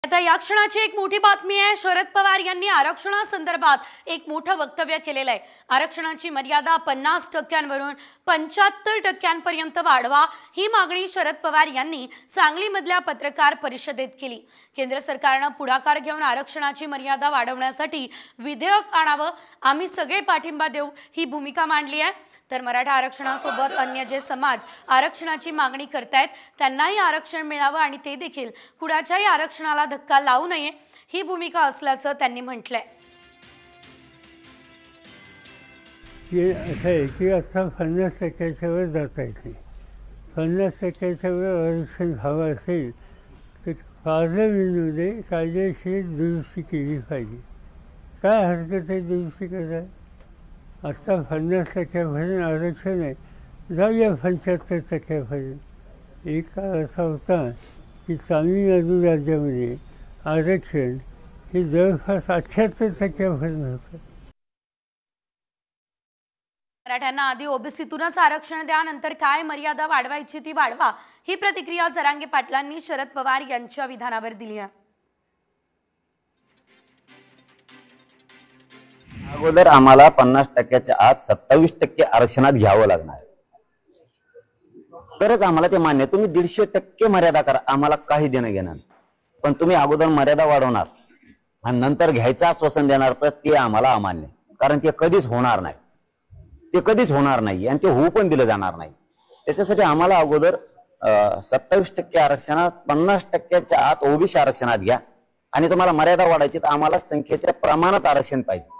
आता या क्षणाची एक मोठी बातमी आहे। शरद पवार यांनी आरक्षणासंदर्भात एक मोठं वक्तव्य केलेलं आहे। आरक्षणाची मर्यादा 50%वरून 75%पर्यंत वाढवा ही मागणी शरद पवार यांनी सांगलीमधल्या पत्रकार परिषदेत केली। केंद्र सरकारने पुढाकार घेऊन आरक्षणाची मर्यादा वाढवण्यासाठी विधेयक आणावं, आम्ही सगळे पाठिंबा देऊ ही भूमिका मांडली आहे। तर मराठा आरक्षणासोबत अन्य जे समाज आरक्षणाची मागणी करतायत त्यांनाही आरक्षण मिळावं आणि ते देखील कुणाच्याही आरक्षणाला धक्का लावू नये ही भूमिका असल्याचं त्यांनी म्हटलंय। की आता 50% वर जाता येते। 50% वर आरक्षण हवं असेल तर पार्लमेंटमध्ये कायदेशीर दुरुस्ती केली पाहिजे। काय हरकत आहे दुरुस्ती करायला? आता 50%पर्यंत आरक्षण आहे, जाऊया 75%पर्यंत। एक काळ असा होता की तामिळनाडू राज्यामध्ये आरक्षण हे जवळपास 78%पर्यंत होतं। मराठ्यांना आधी ओबीसीतूनच आरक्षण द्या, नंतर काय मर्यादा वाढवायची ती वाढवा ही प्रतिक्रिया जरांगे पाटलांनी शरद पवार यांच्या विधानावर दिली आहे। अगोदर आम्हाला 50%च्या आत 27% आरक्षणात घ्यावं लागणार, तरच आम्हाला ते मान्य। तुम्ही 150% मर्यादा करा, आम्हाला काही देणं घेणार, पण तुम्ही अगोदर मर्यादा वाढवणार आणि नंतर घ्यायचं आश्वासन देणार तर ते आम्हाला अमान्य, कारण ते कधीच होणार नाही, ते कधीच होणार नाही आणि ते होऊ पण दिलं जाणार नाही। त्याच्यासाठी आम्हाला अगोदर 27% आरक्षणात 50%च्या आत ओबीसी आरक्षणात घ्या आणि तुम्हाला मर्यादा वाढायची तर आम्हाला संख्येच्या प्रमाणात आरक्षण पाहिजे।